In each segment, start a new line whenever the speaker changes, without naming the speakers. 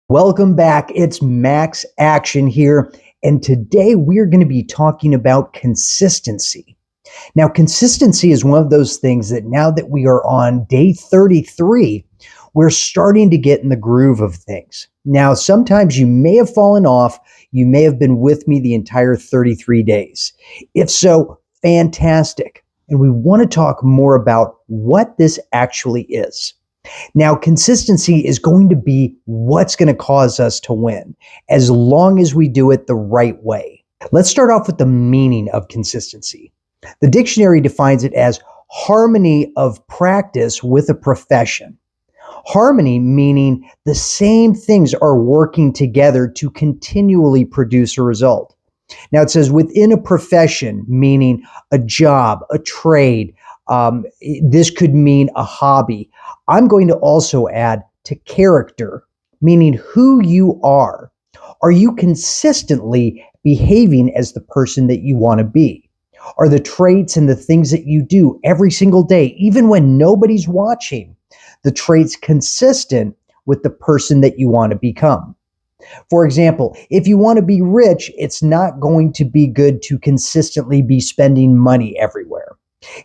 Welcome back. It's Max Action here. And today we're going to be talking about consistency. Now, consistency is one of those things that now that we are on day 33, we're starting to get in the groove of things. Now, sometimes you may have fallen off. You may have been with me the entire 33 days. If so, fantastic. And we want to talk more about what this actually is. Now, consistency is going to be what's going to cause us to win as long as we do it the right way. Let's start off with the meaning of consistency. The dictionary defines it as harmony of practice with a profession. Harmony meaning the same things are working together to continually produce a result. Now it says within a profession, meaning a job, a trade. This could mean a hobby. I'm going to also add to character, meaning who you are. Are you consistently behaving as the person that you want to be? Are the traits and the things that you do every single day, even when nobody's watching, the traits consistent with the person that you want to become? For example, if you want to be rich, it's not going to be good to consistently be spending money everywhere.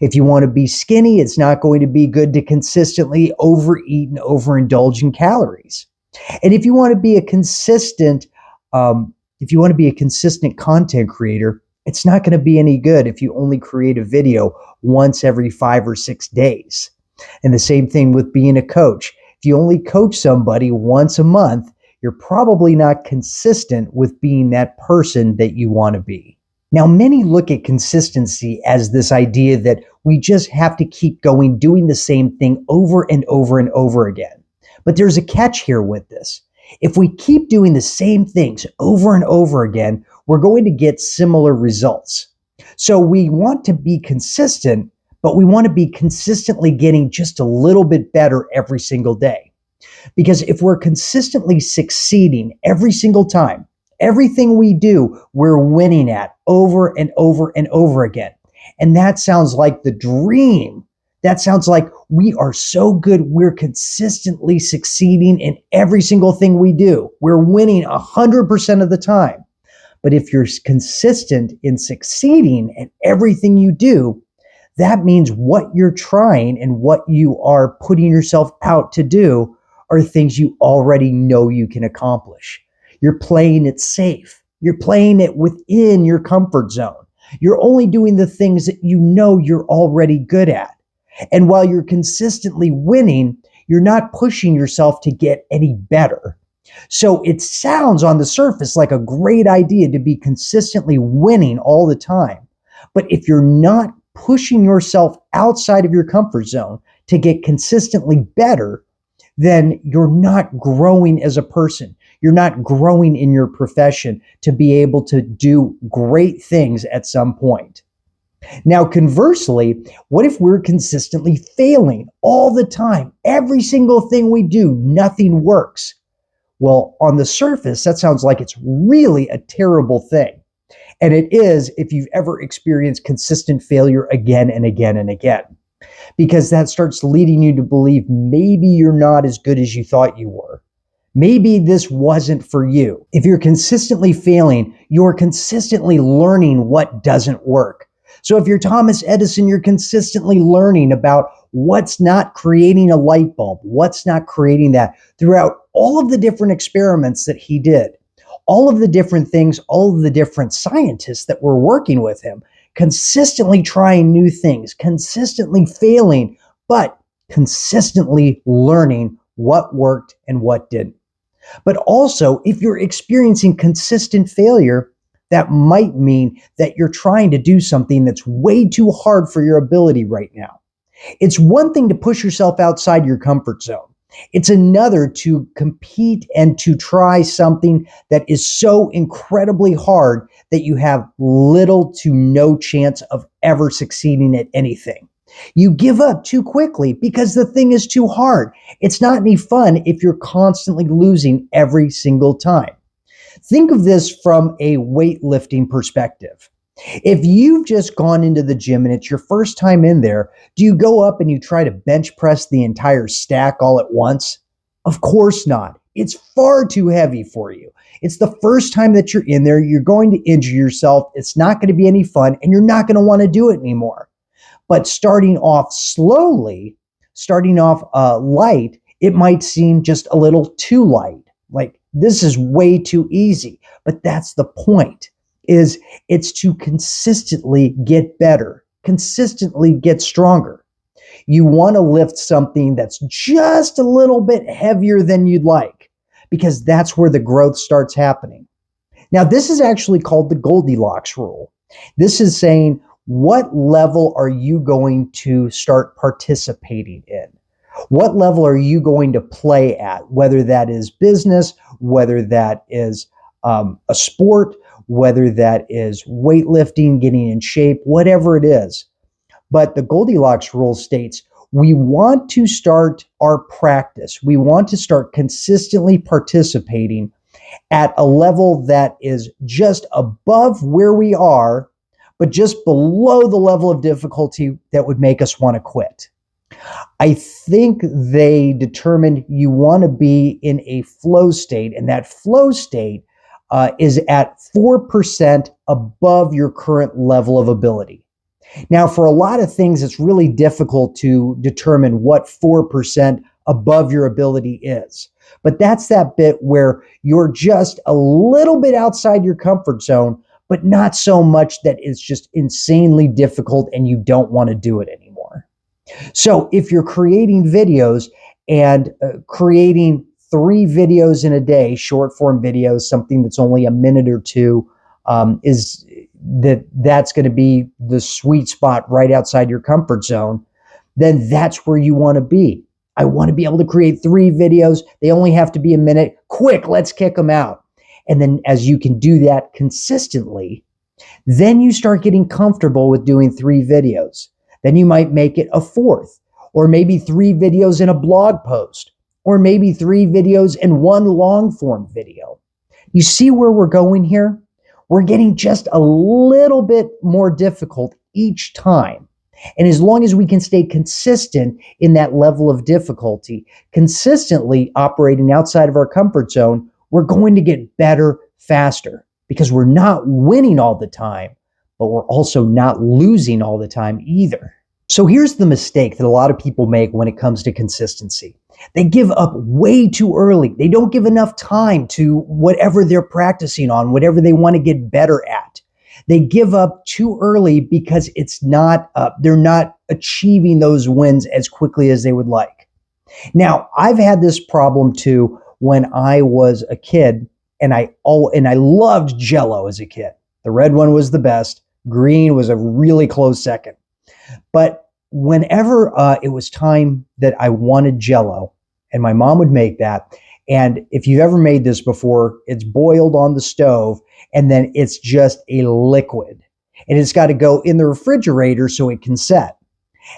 If you want to be skinny, it's not going to be good to consistently overeat and overindulge in calories. And if you want to be a consistent, content creator, it's not going to be any good if you only create a video once every 5 or 6 days. And the same thing with being a coach. If you only coach somebody once a month, you're probably not consistent with being that person that you want to be. Now, many look at consistency as this idea that we just have to keep going, doing the same thing over and over and over again. But there's a catch here with this. If we keep doing the same things over and over again, we're going to get similar results. So we want to be consistent, but we want to be consistently getting just a little bit better every single day. Because if we're consistently succeeding every single time, everything we do, we're winning at over and over and over again. And that sounds like the dream. That sounds like we are so good, we're consistently succeeding in every single thing we do. We're winning 100% of the time. But if you're consistent in succeeding at everything you do, that means what you're trying and what you are putting yourself out to do are things you already know you can accomplish. You're playing it safe. You're playing it within your comfort zone. You're only doing the things that you know you're already good at. And while you're consistently winning, you're not pushing yourself to get any better. So it sounds on the surface like a great idea to be consistently winning all the time. But if you're not pushing yourself outside of your comfort zone to get consistently better, then you're not growing as a person. You're not growing in your profession to be able to do great things at some point. Now, conversely, what if we're consistently failing all the time? Every single thing we do, nothing works. Well, on the surface, that sounds like it's really a terrible thing. And it is if you've ever experienced consistent failure again and again and again. Because that starts leading you to believe maybe you're not as good as you thought you were. Maybe this wasn't for you. If you're consistently failing, you're consistently learning what doesn't work. So if you're Thomas Edison, you're consistently learning about what's not creating a light bulb, what's not creating that throughout all of the different experiments that he did, all of the different things, all of the different scientists that were working with him, consistently trying new things, consistently failing, but consistently learning what worked and what didn't. But also, if you're experiencing consistent failure, that might mean that you're trying to do something that's way too hard for your ability right now. It's one thing to push yourself outside your comfort zone. It's another to compete and to try something that is so incredibly hard that you have little to no chance of ever succeeding at anything. You give up too quickly because the thing is too hard. It's not any fun if you're constantly losing every single time. Think of this from a weightlifting perspective. If you've just gone into the gym and it's your first time in there, do you go up and you try to bench press the entire stack all at once? Of course not. It's far too heavy for you. It's the first time that you're in there. You're going to injure yourself. It's not going to be any fun, and you're not going to want to do it anymore. But starting off slowly, starting off light, it might seem just a little too light. Like, this is way too easy. But that's the point, is it's to consistently get better, consistently get stronger. You want to lift something that's just a little bit heavier than you'd like, because that's where the growth starts happening. Now, this is actually called the Goldilocks rule. This is saying, what level are you going to start participating in? What level are you going to play at? Whether that is business, whether that is a sport, whether that is weightlifting, getting in shape, whatever it is. But the Goldilocks rule states we want to start our practice. We want to start consistently participating at a level that is just above where we are, but just below the level of difficulty that would make us want to quit. I think they determined you want to be in a flow state, and that flow state is at 4% above your current level of ability. Now, for a lot of things, it's really difficult to determine what 4% above your ability is. But that's that bit where you're just a little bit outside your comfort zone, but not so much that it's just insanely difficult and you don't want to do it anymore. So if you're creating videos and creating 3 videos in a day, short form videos, something that's only a minute or two, that's going to be the sweet spot right outside your comfort zone, then that's where you want to be. I want to be able to create 3 videos. They only have to be a minute. Quick, let's kick them out. And then as you can do that consistently, then you start getting comfortable with doing 3 videos. Then you might make it a 4th, or maybe 3 videos in a blog post, or maybe 3 videos in 1 long form video. You see where we're going here? We're getting just a little bit more difficult each time. And as long as we can stay consistent in that level of difficulty, consistently operating outside of our comfort zone, we're going to get better faster, because we're not winning all the time, but we're also not losing all the time either. So here's the mistake that a lot of people make when it comes to consistency. They give up way too early. They don't give enough time to whatever they're practicing on, whatever they want to get better at. They give up too early because they're not achieving those wins as quickly as they would like. Now, I've had this problem too when I was a kid, and I loved Jell-O as a kid. The red one was the best. Green was a really close second. But whenever it was time that I wanted Jell-O, and my mom would make that, and if you've ever made this before, it's boiled on the stove, and then it's just a liquid. And it's got to go in the refrigerator so it can set.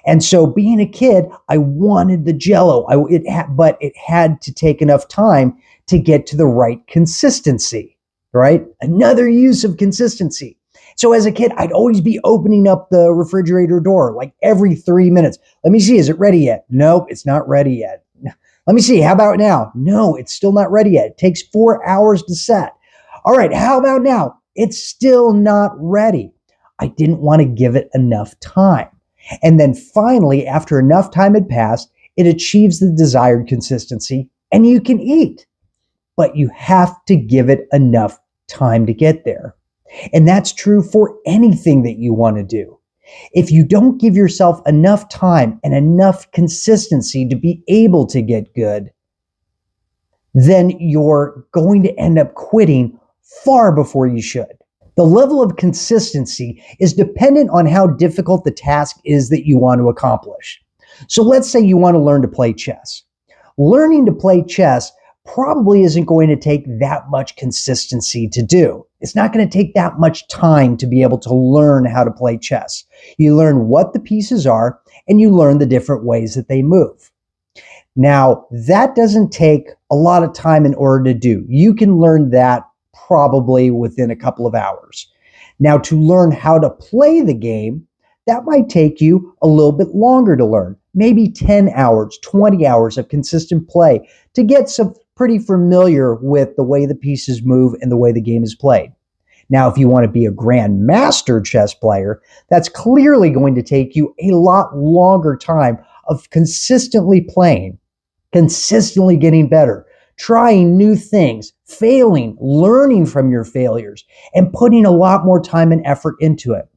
And so being a kid, I wanted the Jell-O, but it had to take enough time to get to the right consistency, right? Another use of consistency. So as a kid, I'd always be opening up the refrigerator door like every 3 minutes. Let me see, is it ready yet? Nope, it's not ready yet. Let me see, how about now? No, it's still not ready yet. It takes 4 hours to set. All right, how about now? It's still not ready. I didn't want to give it enough time. And then finally, after enough time had passed, it achieves the desired consistency and you can eat. But you have to give it enough time to get there. And that's true for anything that you want to do. If you don't give yourself enough time and enough consistency to be able to get good, then you're going to end up quitting far before you should. The level of consistency is dependent on how difficult the task is that you want to accomplish. So let's say you want to learn to play chess. Learning to play chess probably isn't going to take that much consistency to do. It's not going to take that much time to be able to learn how to play chess. You learn what the pieces are and you learn the different ways that they move. Now, that doesn't take a lot of time in order to do. You can learn that probably within a couple of hours. Now, to learn how to play the game, that might take you a little bit longer to learn. Maybe 10 hours, 20 hours of consistent play to get some pretty familiar with the way the pieces move and the way the game is played. Now, if you want to be a grandmaster chess player, that's clearly going to take you a lot longer time of consistently playing, consistently getting better, trying new things, failing, learning from your failures, and putting a lot more time and effort into it.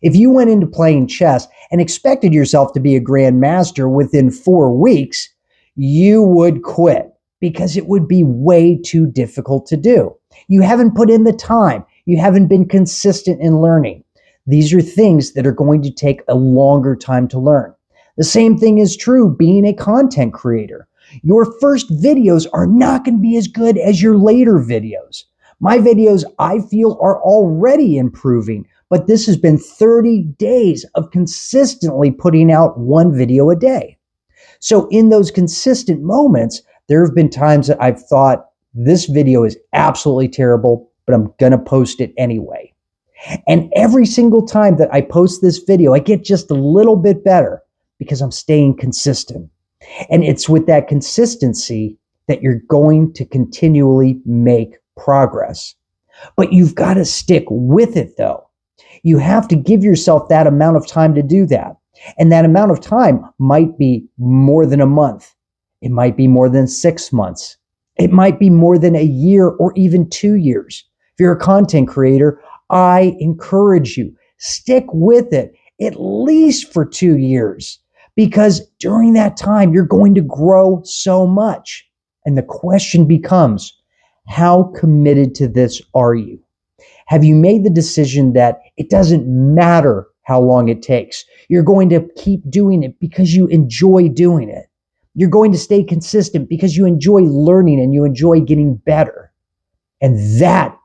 If you went into playing chess and expected yourself to be a grandmaster within 4 weeks, you would quit because it would be way too difficult to do. You haven't put in the time. You haven't been consistent in learning. These are things that are going to take a longer time to learn. The same thing is true being a content creator. Your first videos are not going to be as good as your later videos. My videos, I feel, are already improving, but this has been 30 days of consistently putting out one video a day. So in those consistent moments, there have been times that I've thought this video is absolutely terrible, but I'm going to post it anyway. And every single time that I post this video, I get just a little bit better because I'm staying consistent. And it's with that consistency that you're going to continually make progress. But you've got to stick with it though. You have to give yourself that amount of time to do that. And that amount of time might be more than a month. It might be more than 6 months. It might be more than a year or even 2 years. If you're a content creator, I encourage you, stick with it at least for 2 years, because during that time, you're going to grow so much. And the question becomes, how committed to this are you? Have you made the decision that it doesn't matter how long it takes? You're going to keep doing it because you enjoy doing it. You're going to stay consistent because you enjoy learning and you enjoy getting better. And that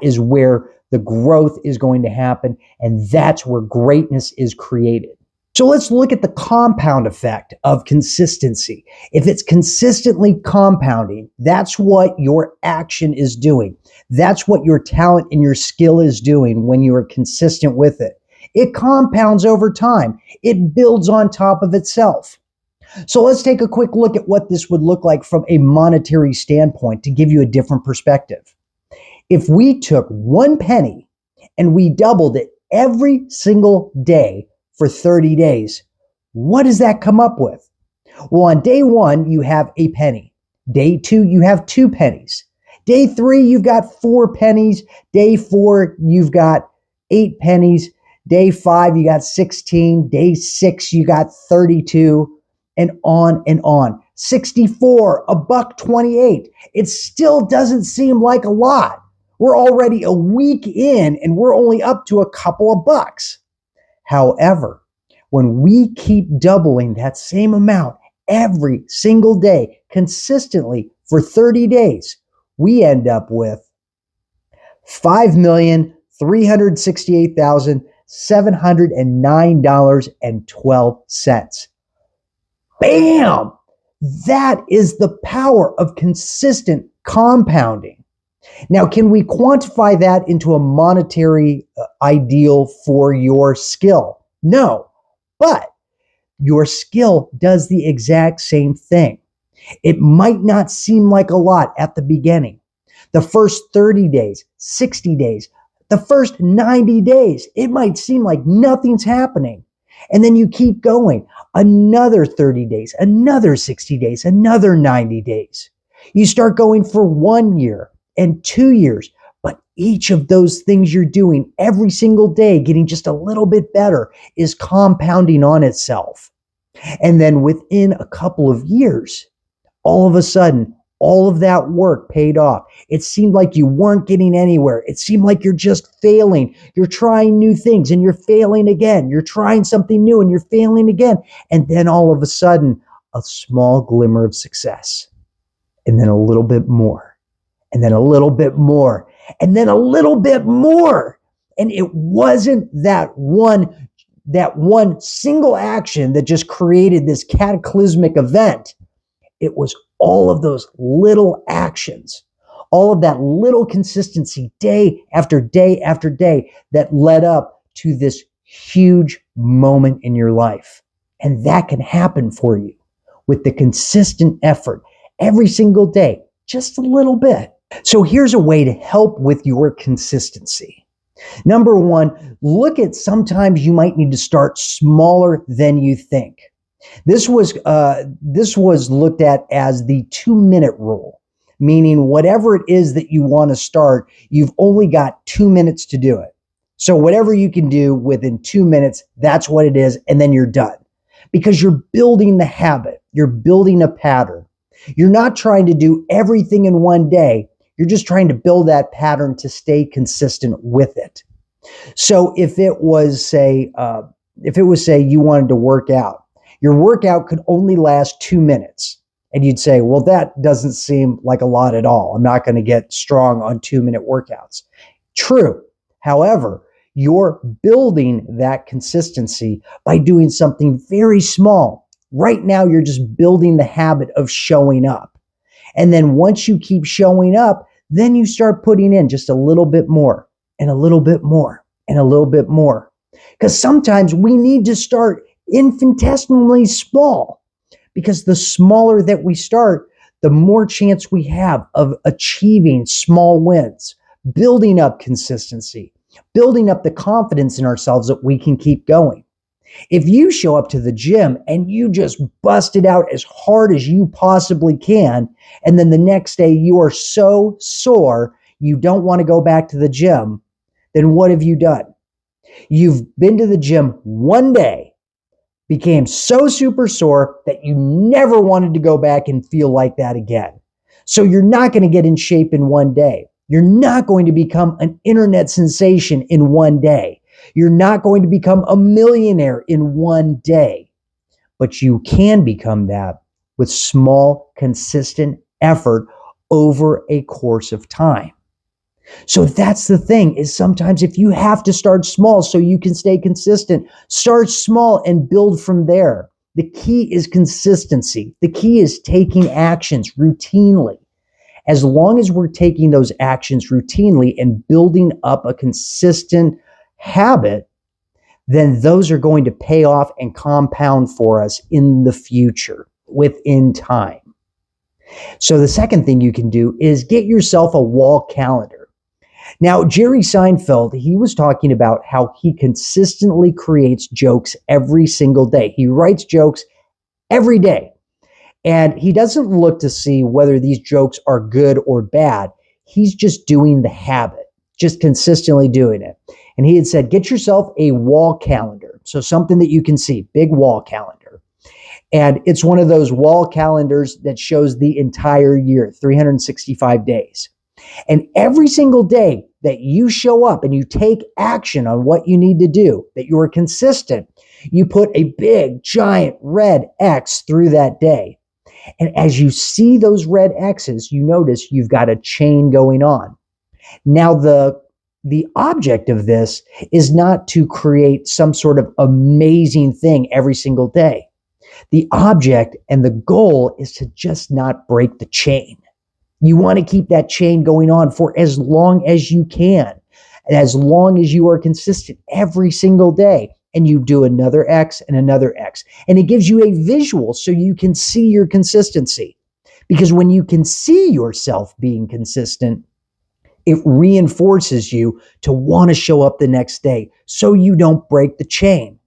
is where the growth is going to happen. And that's where greatness is created. So let's look at the compound effect of consistency. If it's consistently compounding, that's what your action is doing. That's what your talent and your skill is doing when you are consistent with it. It compounds over time. It builds on top of itself. So let's take a quick look at what this would look like from a monetary standpoint to give you a different perspective. If we took 1 penny and we doubled it every single day for 30 days, what does that come up with? Well, on day 1, you have a penny. Day 2, you have 2 pennies. Day 3, you've got 4 pennies. Day 4, you've got 8 pennies. Day 5, you got 16. Day 6, you got 32. And on and on. 64, $1.28. It still doesn't seem like a lot. We're already a week in and we're only up to a couple of bucks. However, when we keep doubling that same amount every single day consistently for 30 days, we end up with $5,368,709.12. Bam! That is the power of consistent compounding. Now, can we quantify that into a monetary ideal for your skill? No, but your skill does the exact same thing. It might not seem like a lot at the beginning. The first 30 days, 60 days, the first 90 days, it might seem like nothing's happening. And then you keep going. Another 30 days, another 60 days, another 90 days. You start going for 1 year and 2 years. But each of those things you're doing every single day, getting just a little bit better, is compounding on itself. And then within a couple of years, all of a sudden, all of that work paid off. It seemed like you weren't getting anywhere. It seemed like you're just failing. You're trying new things and you're failing again. You're trying something new and you're failing again. And then all of a sudden, a small glimmer of success. And then a little bit more. And then a little bit more. And then a little bit more. And it wasn't that one single action that just created this cataclysmic event. It was all of those little actions, all of that little consistency day after day after day that led up to this huge moment in your life. And that can happen for you with the consistent effort every single day, just a little bit. So here's a way to help with your consistency. Number one, look at sometimes you might need to start smaller than you think. This was looked at as the 2-minute rule, meaning whatever it is that you want to start, you've only got 2 minutes to do it. So whatever you can do within 2 minutes, that's what it is, and then you're done. Because you're building the habit, you're building a pattern. You're not trying to do everything in one day. You're just trying to build that pattern to stay consistent with it. So if it was say you wanted to work out, your workout could only last 2 minutes. And you'd say, well, that doesn't seem like a lot at all. I'm not going to get strong on 2-minute workouts. True. However, you're building that consistency by doing something very small. Right now, you're just building the habit of showing up. And then once you keep showing up, then you start putting in just a little bit more and a little bit more and a little bit more. Because sometimes we need to start infinitesimally small, because the smaller that we start, the more chance we have of achieving small wins, building up consistency, building up the confidence in ourselves that we can keep going. If you show up to the gym and you just bust it out as hard as you possibly can, and then the next day you are so sore you don't want to go back to the gym, then what have you done? You've been to the gym one day, became so super sore that you never wanted to go back and feel like that again. So you're not going to get in shape in one day. You're not going to become an internet sensation in one day. You're not going to become a millionaire in one day. But you can become that with small, consistent effort over a course of time. So that's the thing, is sometimes if you have to start small so you can stay consistent, start small and build from there. The key is consistency. The key is taking actions routinely. As long as we're taking those actions routinely and building up a consistent habit, then those are going to pay off and compound for us in the future, within time. So the second thing you can do is get yourself a wall calendar. Now, Jerry Seinfeld, he was talking about how he consistently creates jokes every single day. He writes jokes every day. And he doesn't look to see whether these jokes are good or bad. He's just doing the habit, just consistently doing it. And he had said, get yourself a wall calendar. So something that you can see, big wall calendar. And it's one of those wall calendars that shows the entire year, 365 days. And every single day that you show up and you take action on what you need to do, that you are consistent, you put a big, giant red X through that day. And as you see those red X's, you notice you've got a chain going on. Now, the object of this is not to create some sort of amazing thing every single day. The object and the goal is to just not break the chain. You want to keep that chain going on for as long as you can, and as long as you are consistent every single day. And you do another X and another X. And it gives you a visual so you can see your consistency. Because when you can see yourself being consistent, it reinforces you to want to show up the next day so you don't break the chain.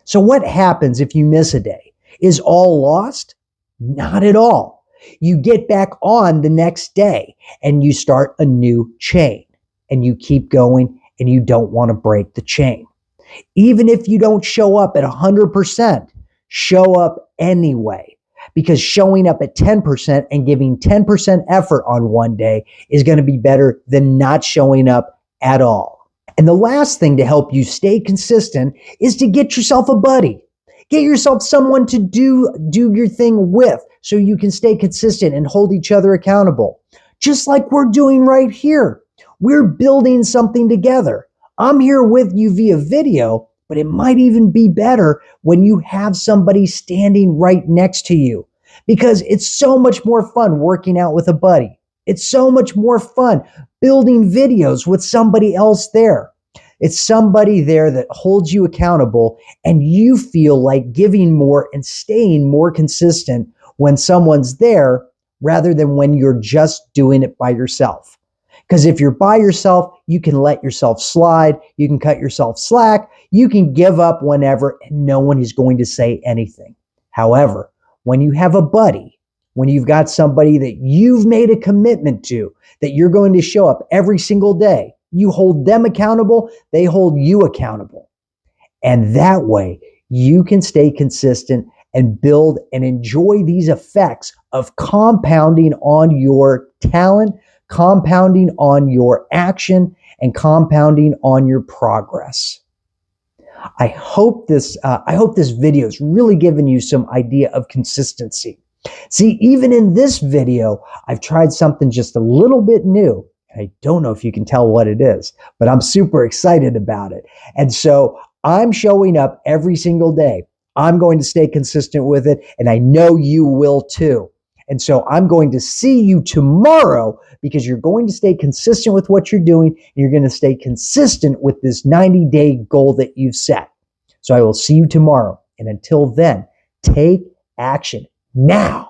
So what happens if you miss a day? Is all lost? Not at all. You get back on the next day and you start a new chain. And you keep going and you don't want to break the chain. Even if you don't show up at 100%, show up anyway. Because showing up at 10% and giving 10% effort on one day is going to be better than not showing up at all. And the last thing to help you stay consistent is to get yourself a buddy. Get yourself someone to do your thing with so you can stay consistent and hold each other accountable. Just like we're doing right here. We're building something together. I'm here with you via video, but it might even be better when you have somebody standing right next to you, because it's so much more fun working out with a buddy. It's so much more fun building videos with somebody else there. It's somebody there that holds you accountable, and you feel like giving more and staying more consistent when someone's there rather than when you're just doing it by yourself. Because if you're by yourself, you can let yourself slide, you can cut yourself slack, you can give up whenever, and no one is going to say anything. However, when you have a buddy, when you've got somebody that you've made a commitment to, that you're going to show up every single day, you hold them accountable, they hold you accountable. And that way, you can stay consistent and build and enjoy these effects of compounding on your talent, compounding on your action, and compounding on your progress. I hope this video is really giving you some idea of consistency. See, even in this video, I've tried something just a little bit new. I don't know if you can tell what it is, but I'm super excited about it. And so I'm showing up every single day. I'm going to stay consistent with it, and I know you will too. And so I'm going to see you tomorrow because you're going to stay consistent with what you're doing, and you're going to stay consistent with this 90-day goal that you've set. So I will see you tomorrow. And until then, take action now.